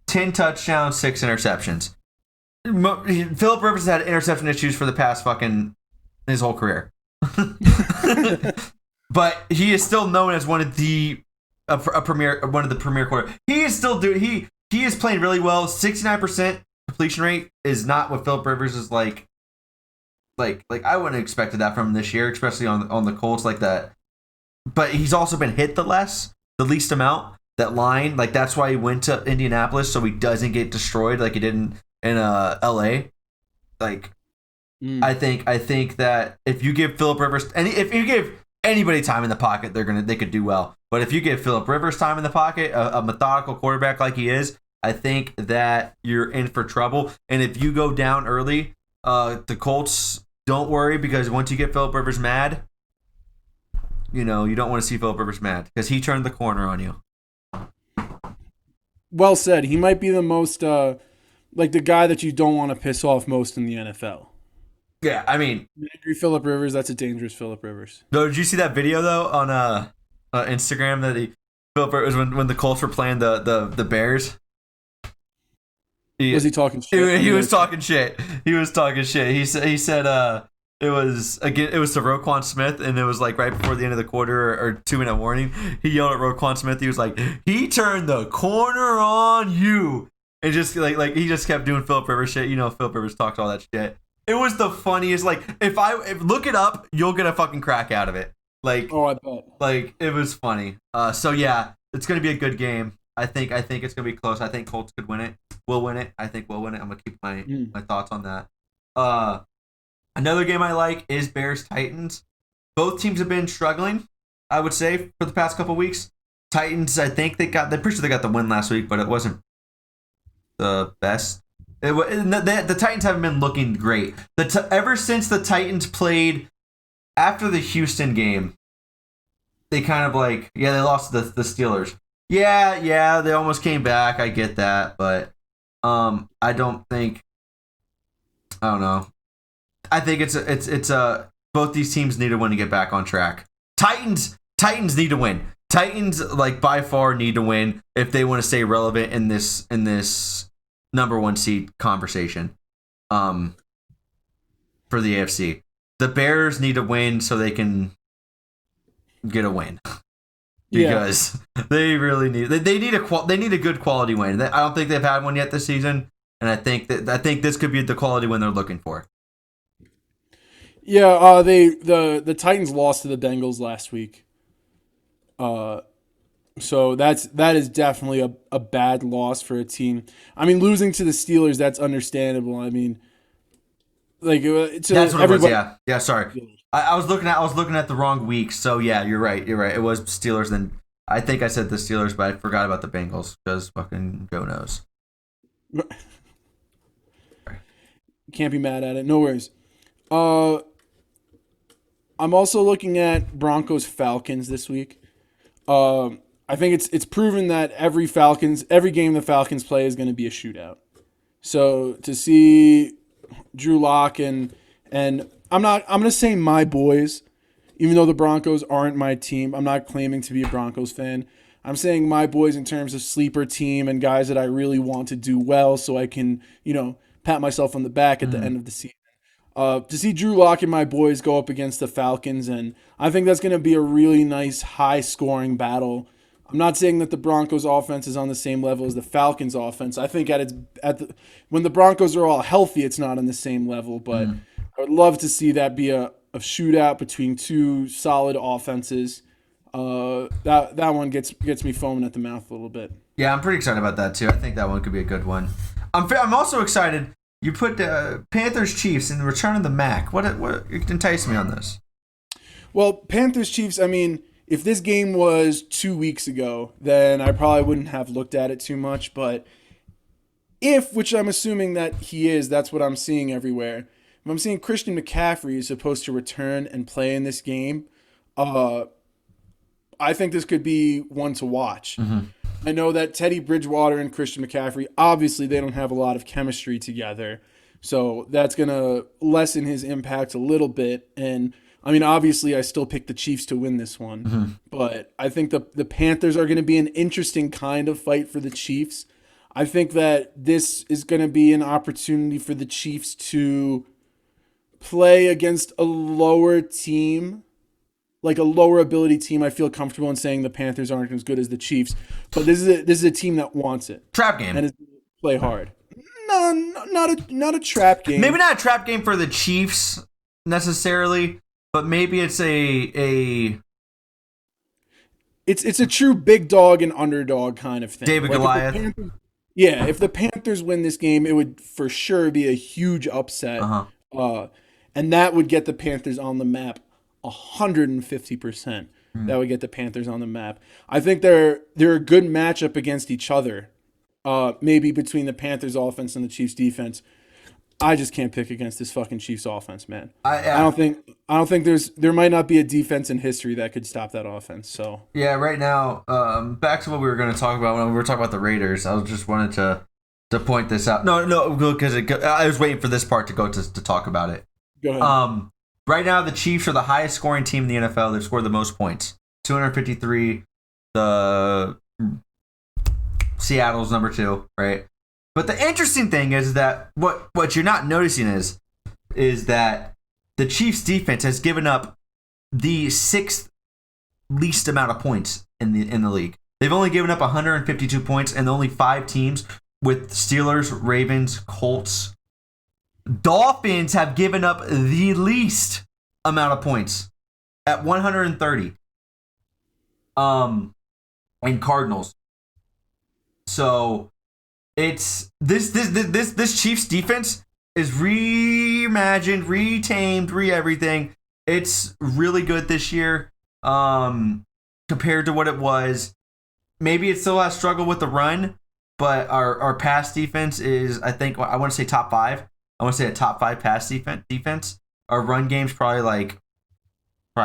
10 touchdowns, 6 interceptions. Philip Rivers has had interception issues for the past fucking his whole career. But he is still known as one of the premier quarterbacks. He is still he is playing really well. 69% completion rate is not what Philip Rivers is like. Like I wouldn't have expected that from him this year, especially on the Colts like that. But he's also been hit the least amount. That line, like that's why he went to Indianapolis, so he doesn't get destroyed like he did in LA. Like I think that if you give Philip Rivers if you give anybody time in the pocket, they could do well. But if you give Philip Rivers time in the pocket, a methodical quarterback like he is, I think that you're in for trouble. And if you go down early, the Colts, don't worry, because once you get Philip Rivers mad, you don't want to see Philip Rivers mad because he turned the corner on you. Well said. He might be the most like the guy that you don't want to piss off most in the NFL. Yeah, I mean, angry Philip Rivers. That's a dangerous Philip Rivers. No, did you see that video though on Instagram that Philip Rivers when the Colts were playing the Bears? Was he talking shit? He was talking shit. He was talking shit. He said it was to Roquan Smith, and it was like right before the end of the quarter or 2-minute warning. He yelled at Roquan Smith. He was like, "He turned the corner on you," and just like he just kept doing Philip Rivers shit. Philip Rivers talked all that shit. It was the funniest. Like if look it up, you'll get a fucking crack out of it. Like, Oh, I bet. it was funny. So yeah, it's gonna be a good game. I think it's gonna be close. I think Colts could win it. We'll win it. I think we'll win it. I'm gonna keep my thoughts on that. Another game I like is Bears Titans. Both teams have been struggling, I would say, for the past couple weeks. Titans, I think they're pretty sure they got the win last week, but it wasn't the best. The Titans haven't been looking great. Ever since the Titans played after the Houston game, they kind of they lost to the Steelers. Yeah, they almost came back. I get that, but I don't know. I think it's both these teams need to win to get back on track. Titans need to win. Titans by far need to win if they want to stay relevant in this number one seed conversation. For the AFC, the Bears need to win so they can get a win. Because they really need they need a good quality win. I don't think they've had one yet this season, and I think this could be the quality win they're looking for. Yeah, the Titans lost to the Bengals last week. So that is definitely a bad loss for a team. I mean, losing to the Steelers, that's understandable. I mean, that's what it was. Yeah. Sorry, I was looking at the wrong week. So yeah, you're right. It was Steelers. Then I think I said the Steelers, but I forgot about the Bengals because fucking go knows. Can't be mad at it. No worries. I'm also looking at Broncos Falcons this week. I think it's proven that every game the Falcons play is going to be a shootout. So to see Drew Lock and I'm going to say my boys, even though the Broncos aren't my team. I'm not claiming to be a Broncos fan. I'm saying my boys in terms of sleeper team and guys that I really want to do well so I can, pat myself on the back at the end of the season. To see Drew Lock and my boys go up against the Falcons, and I think that's going to be a really nice, high-scoring battle. I'm not saying that the Broncos' offense is on the same level as the Falcons' offense. I think when the Broncos are all healthy, it's not on the same level. But I would love to see that be a shootout between two solid offenses. That one gets me foaming at the mouth a little bit. Yeah, I'm pretty excited about that too. I think that one could be a good one. I'm also excited. You put Panthers Chiefs in the return of the Mac. What enticed me on this? Well, Panthers Chiefs. I mean, if this game was 2 weeks ago, then I probably wouldn't have looked at it too much. But which I'm assuming that he is, that's what I'm seeing everywhere. If I'm seeing Christian McCaffrey is supposed to return and play in this game, I think this could be one to watch. Mm-hmm. I know that Teddy Bridgewater and Christian McCaffrey, obviously they don't have a lot of chemistry together. So that's going to lessen his impact a little bit. And, I mean, obviously I still pick the Chiefs to win this one. Mm-hmm. But I think the Panthers are going to be an interesting kind of fight for the Chiefs. I think that this is going to be an opportunity for the Chiefs to play against a lower team. Like a lower ability team. I feel comfortable in saying the Panthers aren't as good as the Chiefs, but this is a team that wants it. Trap game. And is play hard. No, not a trap game. Maybe not a trap game for the Chiefs necessarily, but maybe it's it's a true big dog and underdog kind of thing. David Goliath. If the Panthers win this game, it would for sure be a huge upset. And that would get the Panthers on the map 150%. That would get the Panthers on the map. I think they're a good matchup against each other. Maybe between the Panthers offense and the Chiefs defense. I just can't pick against this fucking Chiefs offense, man. I don't think there might not be a defense in history that could stop that offense. So yeah, right now, back to what we were going to talk about when we were talking about the Raiders. I just wanted to point this out. No, because I was waiting for this part to go to talk about it. Go ahead. Right now, the Chiefs are the highest scoring team in the NFL. They've scored the most points, 253. The Seattle's number 2, right? But the interesting thing is that what you're not noticing is that the Chiefs defense has given up the 6th least amount of points in the league. They've only given up 152 points, and only 5 teams with Steelers, Ravens, Colts. Dolphins have given up the least amount of points at 130. And Cardinals. So it's this Chiefs defense is reimagined, retamed, everything. It's really good this year. Compared to what it was. Maybe it still has struggled with the run, but our pass defense is, I think, I want to say top 5. I want to say a top 5 pass defense. Our run game's probably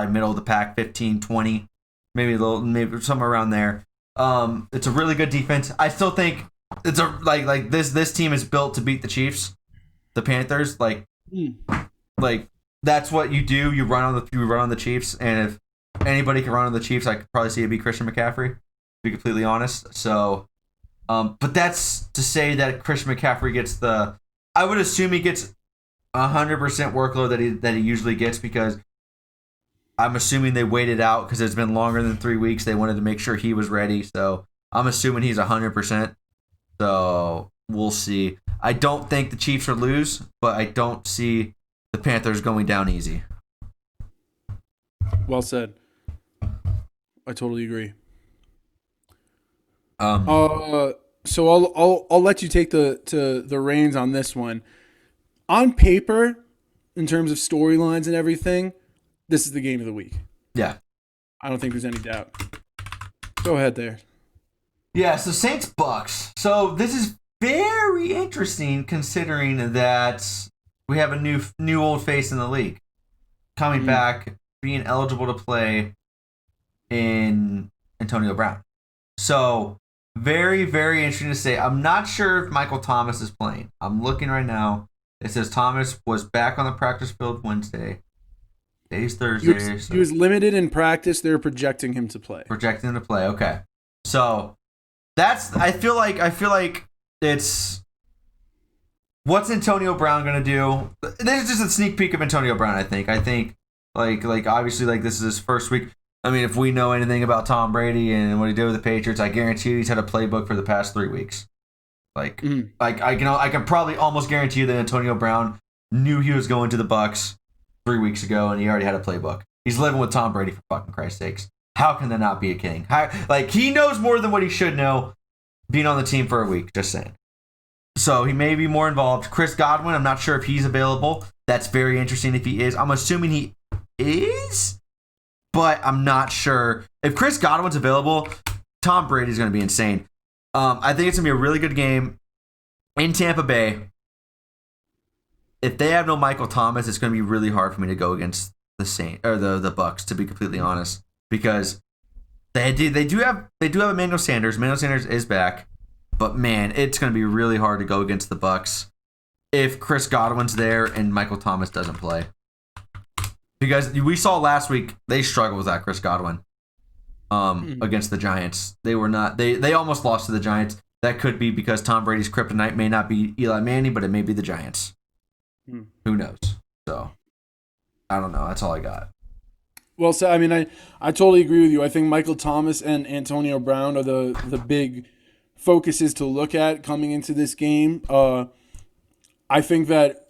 middle of the pack, 15, 20, maybe somewhere around there. It's a really good defense. I still think it's a this team is built to beat the Chiefs, the Panthers. Like that's what you do. You run on the Chiefs, and if anybody can run on the Chiefs, I could probably see it be Christian McCaffrey, to be completely honest. So, but that's to say that Christian McCaffrey gets I would assume he gets 100% workload that he usually gets, because I'm assuming they waited out because it's been longer than 3 weeks. They wanted to make sure he was ready. So I'm assuming he's 100%. So we'll see. I don't think the Chiefs will lose, but I don't see the Panthers going down easy. Well said. I totally agree. So I'll let you take the reins on this one. On paper, in terms of storylines and everything, this is the game of the week. Yeah. I don't think there's any doubt. Go ahead there. Yeah, so Saints-Bucks. So this is very interesting, considering that we have a new old face in the league coming back, being eligible to play in Antonio Brown. So very, very interesting to say. I'm not sure if Michael Thomas is playing. I'm looking right now. It says Thomas was back on the practice field Wednesday. Today's Thursday. He was limited in practice. They're projecting him to play. Okay. So I feel like it's, what's Antonio Brown gonna do? This is just a sneak peek of Antonio Brown. I think like obviously, like, this is his first week. I mean, if we know anything about Tom Brady and what he did with the Patriots, I guarantee you he's had a playbook for the past 3 weeks. I can probably almost guarantee you that Antonio Brown knew he was going to the Bucks 3 weeks ago, and he already had a playbook. He's living with Tom Brady, for fucking Christ's sakes. How can that not be a king? He knows more than what he should know, being on the team for a week. Just saying. So he may be more involved. Chris Godwin, I'm not sure if he's available. That's very interesting if he is. I'm assuming he is, but I'm not sure. If Chris Godwin's available, Tom Brady's going to be insane. I think it's going to be a really good game in Tampa Bay. If they have no Michael Thomas, it's going to be really hard for me to go against the Saints or the Bucks, to be completely honest, because they do have Emmanuel Sanders. Emmanuel Sanders is back, but man, it's going to be really hard to go against the Bucks if Chris Godwin's there and Michael Thomas doesn't play. Because we saw last week they struggled with that Chris Godwin against the Giants. They were not. They almost lost to the Giants. That could be because Tom Brady's kryptonite may not be Eli Manning, but it may be the Giants. Who knows? So, I don't know. That's all I got. Well, so I mean, I totally agree with you. I think Michael Thomas and Antonio Brown are the big focuses to look at coming into this game. I think that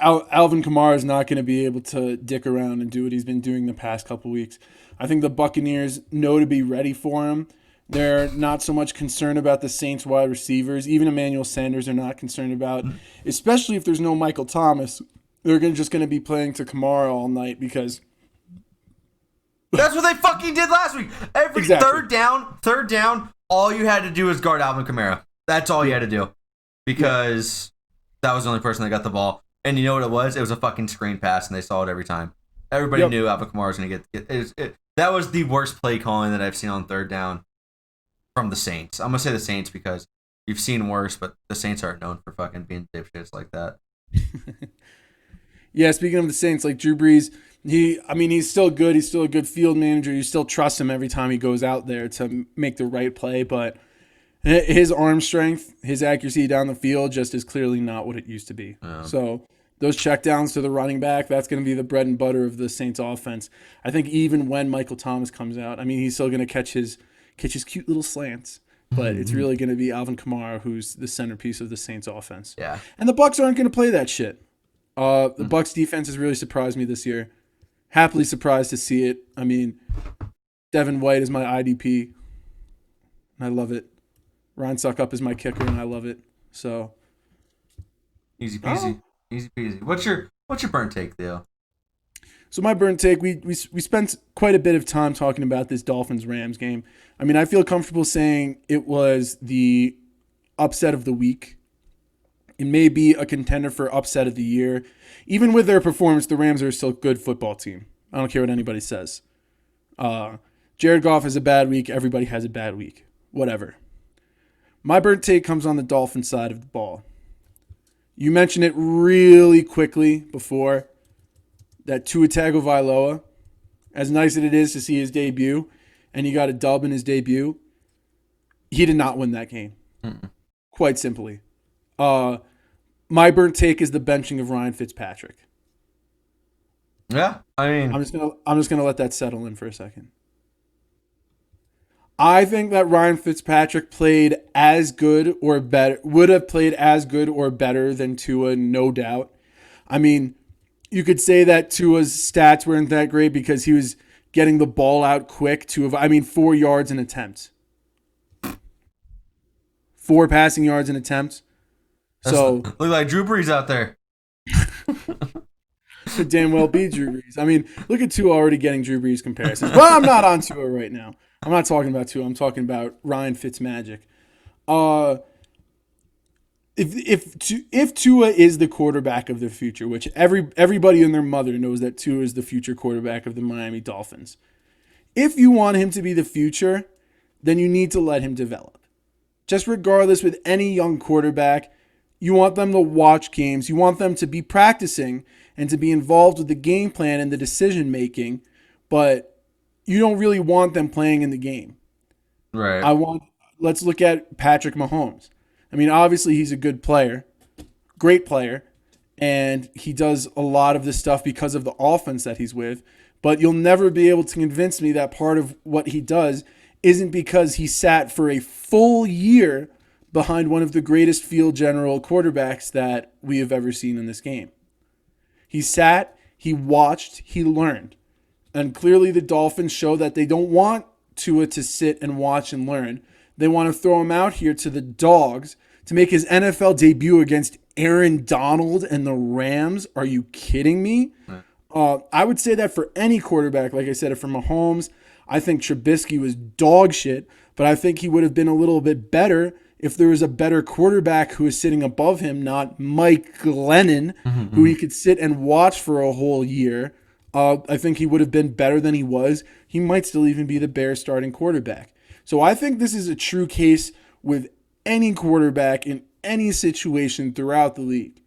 Alvin Kamara is not going to be able to dick around and do what he's been doing the past couple weeks. I think the Buccaneers know to be ready for him. They're not so much concerned about the Saints wide receivers. Even Emmanuel Sanders they're not concerned about, especially if there's no Michael Thomas. They're just going to be playing to Kamara all night because that's what they fucking did last week. Every third down, all you had to do was guard Alvin Kamara. That's all you had to do, because that was the only person that got the ball. And you know what it was? It was a fucking screen pass, and they saw it every time. Everybody knew Alvin Kamara was going to get that was the worst play calling that I've seen on third down from the Saints. I'm going to say the Saints because you've seen worse, but the Saints aren't known for fucking being dipshits like that. Yeah, speaking of the Saints, like Drew Brees, he's still good. He's still a good field manager. You still trust him every time he goes out there to make the right play, but his arm strength, his accuracy down the field just is clearly not what it used to be. So those checkdowns to the running back, that's going to be the bread and butter of the Saints offense. I think even when Michael Thomas comes out, he's still going to catch his cute little slants, but it's really going to be Alvin Kamara who's the centerpiece of the Saints offense. Yeah. And the Bucs aren't going to play that shit. The Bucs defense has really surprised me this year. Happily surprised to see it. I mean, Devin White is my IDP, and I love it. Ryan Suckup is my kicker, and I love it. So Easy peasy. Easy peasy. What's your burn take, Theo? So my burn take, we spent quite a bit of time talking about this Dolphins-Rams game. I mean, I feel comfortable saying it was the upset of the week. It may be a contender for upset of the year. Even with their performance, the Rams are still a good football team. I don't care what anybody says. Jared Goff has a bad week. Everybody has a bad week. Whatever. My burn take comes on the Dolphins side of the ball. You mentioned it really quickly before, that Tua Tagovailoa, as nice as it is to see his debut, and he got a dub in his debut, he did not win that game. Quite simply. My burnt take is the benching of Ryan Fitzpatrick. Yeah, I mean, I'm just gonna let that settle in for a second. I think that Ryan Fitzpatrick played as good or better, would have played as good or better than Tua, no doubt. I mean, you could say that Tua's stats weren't that great because he was getting the ball out quick 4 yards an attempt. 4 passing yards an attempt. So look like Drew Brees out there. Could damn well be Drew Brees. I mean, look at Tua already getting Drew Brees comparisons. Well, I'm not on Tua right now. I'm not talking about Tua. I'm talking about Ryan Fitzmagic. If Tua is the quarterback of the future, which everybody and their mother knows that Tua is the future quarterback of the Miami Dolphins. If you want him to be the future, then you need to let him develop. Just regardless with any young quarterback, you want them to watch games. You want them to be practicing and to be involved with the game plan and the decision making, but you don't really want them playing in the game. Right. Let's look at Patrick Mahomes. I mean, obviously he's a good player, great player, and he does a lot of this stuff because of the offense that he's with, but you'll never be able to convince me that part of what he does isn't because he sat for a full year behind one of the greatest field general quarterbacks that we have ever seen in this game. He sat, he watched, he learned. And clearly the Dolphins show that they don't want Tua to sit and watch and learn. They want to throw him out here to the dogs to make his NFL debut against Aaron Donald and the Rams. Are you kidding me? I would say that for any quarterback, like I said, for Mahomes, I think Trubisky was dog shit, but I think he would have been a little bit better if there was a better quarterback who was sitting above him, not Mike Glennon, who he could sit and watch for a whole year. I think he would have been better than he was. He might still even be the Bears starting quarterback. So I think this is a true case with any quarterback in any situation throughout the league.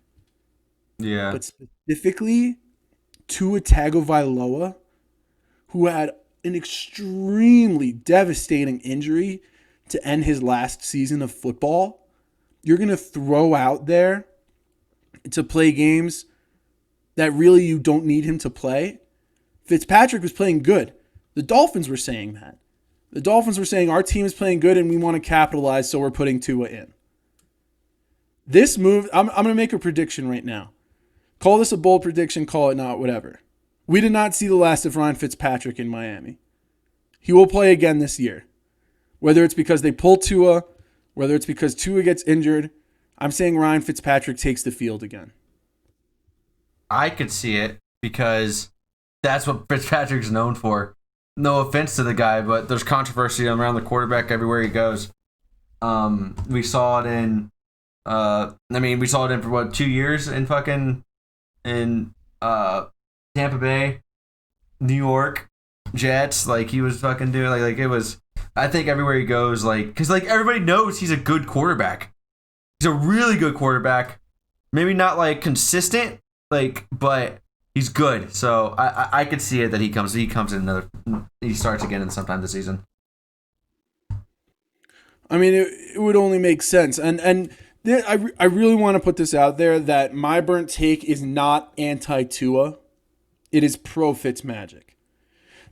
Yeah. But specifically, Tua Tagovailoa, who had an extremely devastating injury to end his last season of football, you're going to throw out there to play games that really you don't need him to play. Fitzpatrick was playing good. The Dolphins were saying that. The Dolphins were saying our team is playing good and we want to capitalize, so we're putting Tua in. This move, I'm going to make a prediction right now. Call this a bold prediction, call it not, whatever. We did not see the last of Ryan Fitzpatrick in Miami. He will play again this year. Whether it's because they pull Tua, whether it's because Tua gets injured, I'm saying Ryan Fitzpatrick takes the field again. I could see it because that's what Fitzpatrick's known for. No offense to the guy, but there's controversy around the quarterback everywhere he goes. We saw it in we saw it in for 2 years in Tampa Bay, New York Jets. Like he was fucking doing like it was. I think everywhere he goes, because everybody knows he's a good quarterback. He's a really good quarterback. Maybe not consistent, but he's good. So I could see it that he comes in he starts again in sometime this season. I mean, it would only make sense. And I really want to put this out there that my burnt take is not anti-Tua. It is pro-Fitzmagic.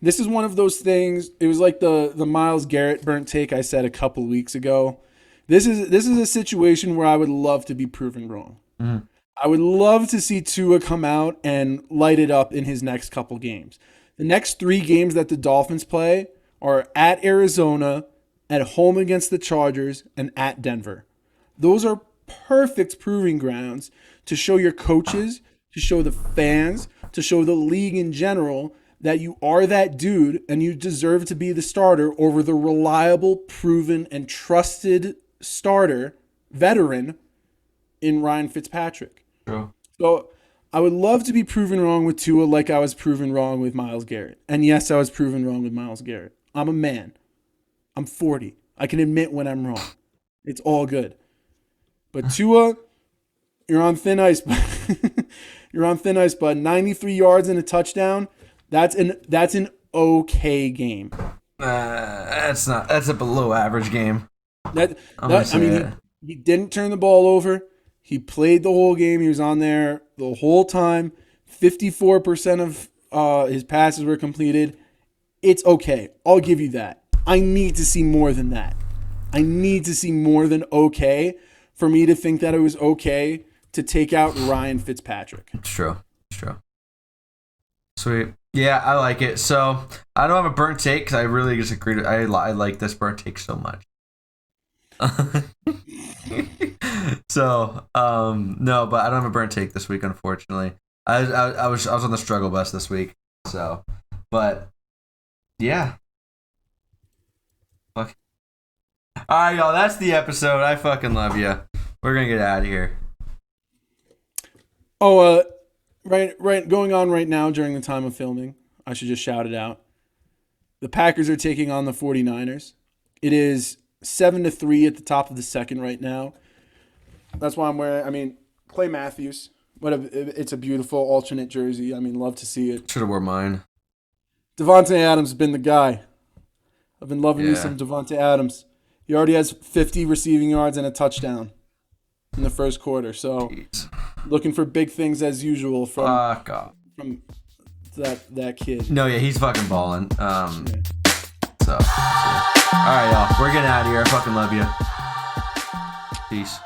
This is one of those things. It was like the Myles Garrett burnt take I said a couple weeks ago. This is a situation where I would love to be proven wrong. Mm-hmm. I would love to see Tua come out and light it up in his next couple games. The next 3 games that the Dolphins play are at Arizona, at home against the Chargers, and at Denver. Those are perfect proving grounds to show your coaches, to show the fans, to show the league in general that you are that dude and you deserve to be the starter over the reliable, proven, and trusted starter, veteran, in Ryan Fitzpatrick. True. So I would love to be proven wrong with Tua like I was proven wrong with Myles Garrett. And yes, I was proven wrong with Myles Garrett. I'm a man. I'm 40. I can admit when I'm wrong. It's all good. But Tua, you're on thin ice. You're on thin ice, bud. 93 yards and a touchdown. That's an okay game. That's a below average game. He didn't turn the ball over. He played the whole game. He was on there the whole time. 54% of his passes were completed. It's okay. I'll give you that. I need to see more than that. I need to see more than okay for me to think that it was okay to take out Ryan Fitzpatrick. It's true. Sweet. Yeah, I like it. So I don't have a burnt take because I really disagree. I like this burnt take so much. So no, but I don't have a burnt take this week, unfortunately. I was on the struggle bus this week. So, but yeah. Fuck. All right, y'all. That's the episode. I fucking love you. We're gonna get out of here. Oh, right. Going on right now during the time of filming, I should just shout it out. The Packers are taking on the 49ers. It is 7-3 at the top of the second right now. That's why I'm wearing. Clay Matthews. It's a beautiful alternate jersey. Love to see it. Should have wore mine. Devontae Adams has been the guy. I've been loving me some Devontae Adams. He already has 50 receiving yards and a touchdown in the first quarter. So, looking for big things as usual from that kid. No, yeah, he's fucking balling. So, all right, y'all. We're getting out of here. I fucking love you. Peace.